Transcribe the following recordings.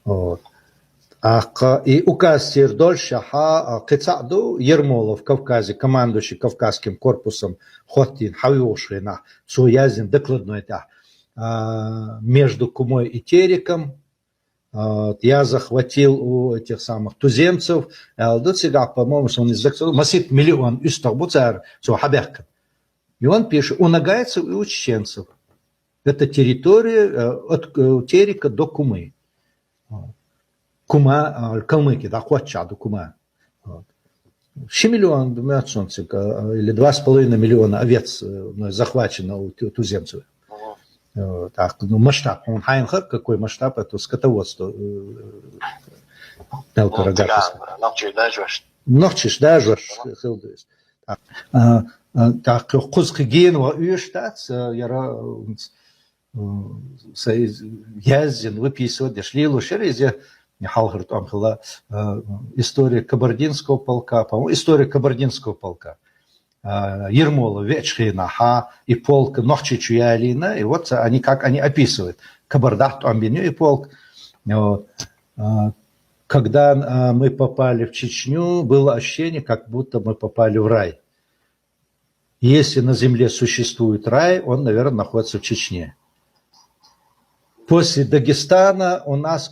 Вот. И указ Сердоль-Шаха Кицаду Ермолов в Кавказе, командующий Кавказским корпусом Хотин Хавиошина, Суязин докладной между Кумой и Тереком. Я захватил у этих самых туземцев, по-моему, он из Масит миллион Истахбуцар, и он пишет, у нагайцев и у чеченцев. Это территория от Терека до Кумы. Кума, калмыки, да, Хуачаду, Кума. 6 миллионов или 2,5 миллиона овец захвачено у туземцев. Так, ну, масштаб, он хайнхар, какой масштаб, это скотоводство. Нохчиш, даже. Так, Кузкиген, Уэштат, Язин выписывает, Шлилу, Шерезе, Халхарт Амхала, история Кабардинского полка, по-моему, история Кабардинского полка. Ермола, Вечхинаха и полк Нохчичуялина, и вот они как они описывают. Кабардах, Амбиню и полк. Вот. Когда мы попали в Чечню, было ощущение, как будто мы попали в рай. Если на земле существует рай, он, наверное, находится в Чечне. После Дагестана у нас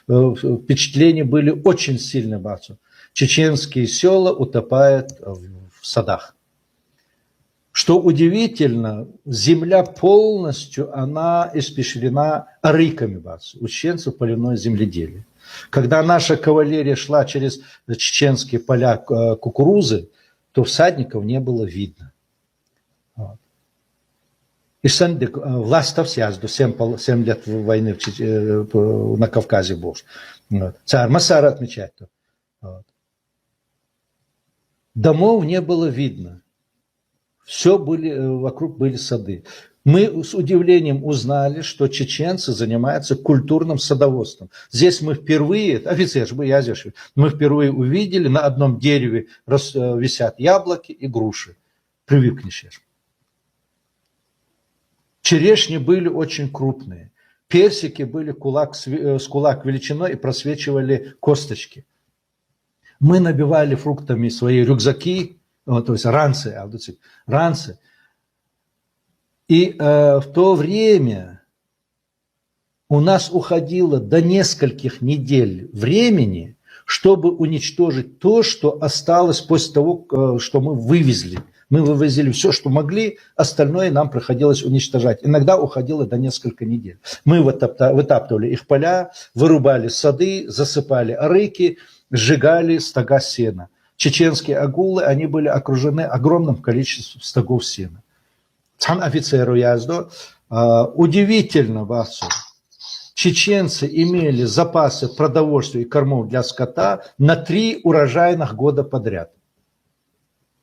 впечатления были очень сильные. Чеченские села утопают в садах. Что удивительно, земля полностью, она испещрена арыками. У чеченцев полевное земледелие. Когда наша кавалерия шла через чеченские поля кукурузы, то всадников не было видно. И власть вся, 7 лет войны на Кавказе был. Царь Масар отмечает. Домов не было видно. Все вокруг были сады. Мы с удивлением узнали, что чеченцы занимаются культурным садоводством. Здесь мы впервые, офицер, мы впервые увидели, на одном дереве висят яблоки и груши. Привыкнешь. Черешни были очень крупные. Персики были с кулак величиной и просвечивали косточки. Мы набивали фруктами свои рюкзаки, то есть ранцы. И в то время у нас уходило до нескольких недель времени, чтобы уничтожить то, что осталось после того, что мы вывезли. Мы вывозили все, что могли, остальное нам приходилось уничтожать. Иногда уходило до нескольких недель. Мы вытаптывали их поля, вырубали сады, засыпали арыки, сжигали стога сена. Чеченские агулы, они были окружены огромным количеством стогов сена. Цан офицеру язду. Удивительно, Васу, чеченцы имели запасы продовольствия и кормов для скота на 3 урожайных года подряд.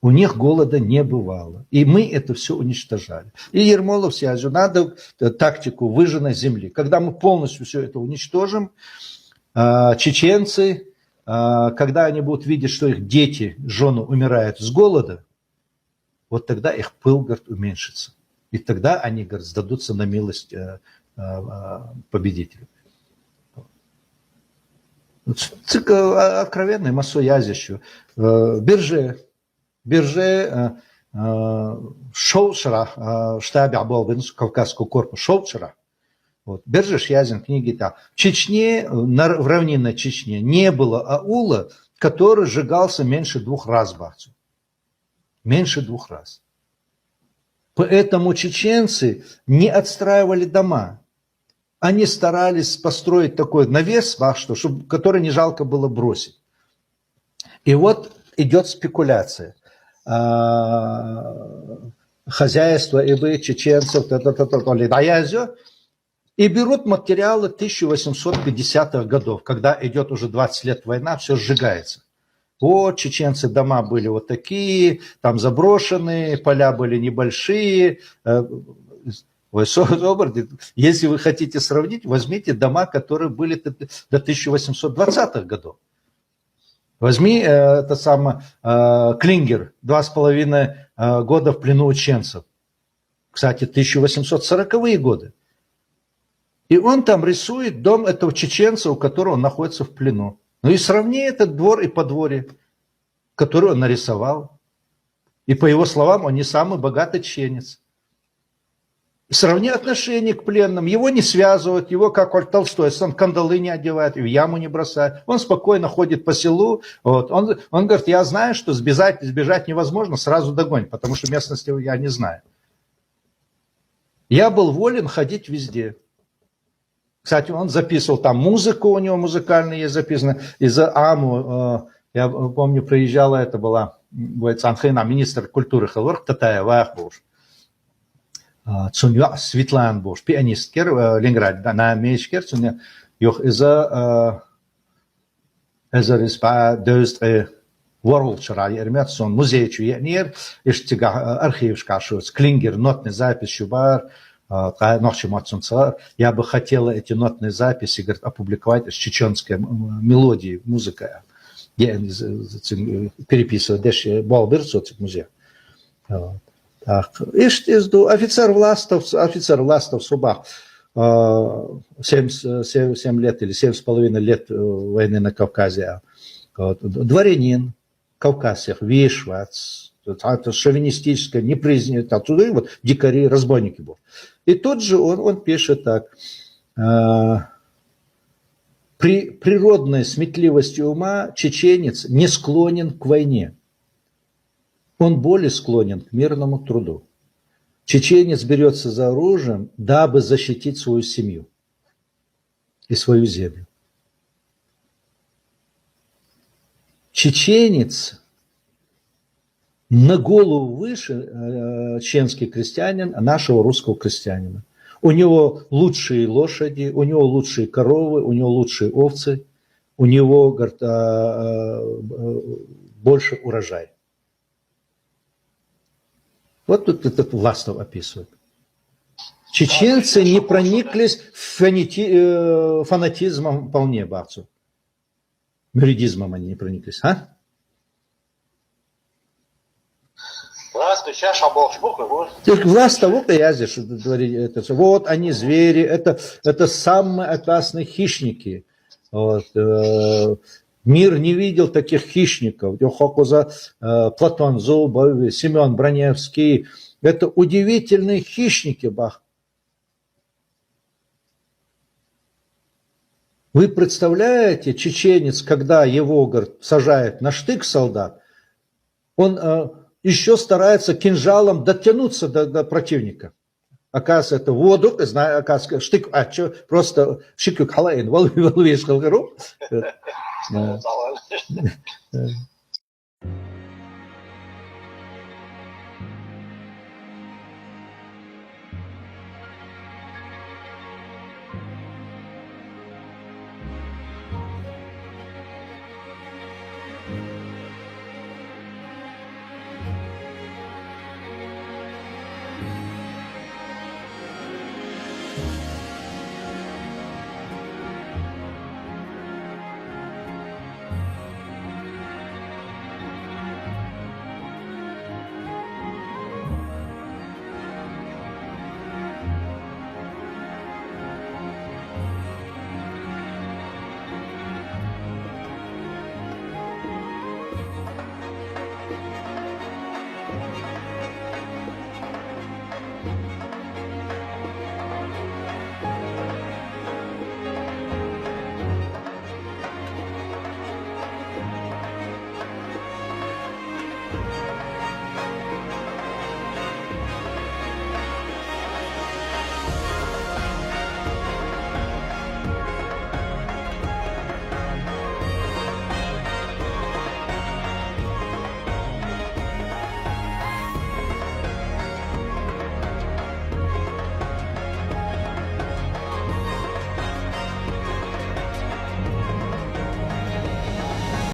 У них голода не бывало. И мы это все уничтожали. И Ермолов связью надо тактику выжженной земли. Когда мы полностью все это уничтожим, чеченцы, когда они будут видеть, что их дети, жены умирают с голода, вот тогда их пыл, говорит, уменьшится. И тогда они, говорит, сдадутся на милость победителю. Откровенный массоязищу. Бирже Шоушера, штабе Кавказского корпуса, Шоушера. Вот. Бирже Шязин, книги там. В Чечне, в равнинной Чечне, не было аула, который сжигался меньше 2 раз, бахцу. Меньше 2 раз. Поэтому чеченцы не отстраивали дома. Они старались построить такой навес, который не жалко было бросить. И вот идет спекуляция. Хозяйство и чеченцев, и берут материалы 1850-х годов, когда идет уже 20 лет война, все сжигается. Вот чеченцы, дома были вот такие, там заброшенные, поля были небольшие. Если вы хотите сравнить, возьмите дома, которые были до 1820-х годов. Возьми Клингер, 2,5 года в плену у чеченцев. Кстати, 1840-е годы. И он там рисует дом этого чеченца, у которого он находится в плену. Ну и сравни этот двор и подворье, который он нарисовал. И по его словам, он не самый богатый чеченец. Сравни отношение к пленным. Его не связывают, его, как Толстой, он кандалы не одевает, и в яму не бросает. Он спокойно ходит по селу. Вот. Он говорит, я знаю, что сбежать невозможно, сразу догонь, потому что местности я не знаю. Я был волен ходить везде. Кстати, он записывал там музыку, у него музыкальная есть записано. Из-за Аму, я помню, приезжала, это была министр культуры Халварх Татаева, Цунья Светлан Бош, пианисткер в Ленинграде, да, на мечкер, Цунья, йох из-за респа дöstre Ворлчера, ермет сон музей чуенер, иштига архив шкашуц, клингер, нотный запись шубар, я бы хотела эти нотные записи, говорит, опубликовать с чеченской мелодией, музыкой. Я переписываю, дальше Балберцо, музей. Офицер Властов Субах, 7 лет или 7,5 лет войны на Кавказе. Дворянин, Кавказцев, Вишвац, это шовинистическое, непризнанное, оттуда и вот дикари, разбойники были. И тот же он пишет так. При природной сметливости ума чеченец не склонен к войне. Он более склонен к мирному труду. Чеченец берется за оружием, дабы защитить свою семью и свою землю. Чеченец на голову выше чеченский крестьянин нашего русского крестьянина. У него лучшие лошади, у него лучшие коровы, у него лучшие овцы, у него, говорит, больше урожай. Вот тут этот Властов описывает. Чеченцы не прониклись фанатизмом вполне, бабцу. Меридизмом они не прониклись, а? Власть того, я здесь говорю, вот они звери, это самые опасные хищники. Вот. Мир не видел таких хищников. Платон Зубов, Семен Броневский. Это удивительные хищники, бах. Вы представляете, чеченец, когда его, говорит, сажает на штык солдат, он еще старается кинжалом дотянуться до противника. Оказывается, это воду, знаю, оказывается, штык, просто шикю халаин, волвиш халгару.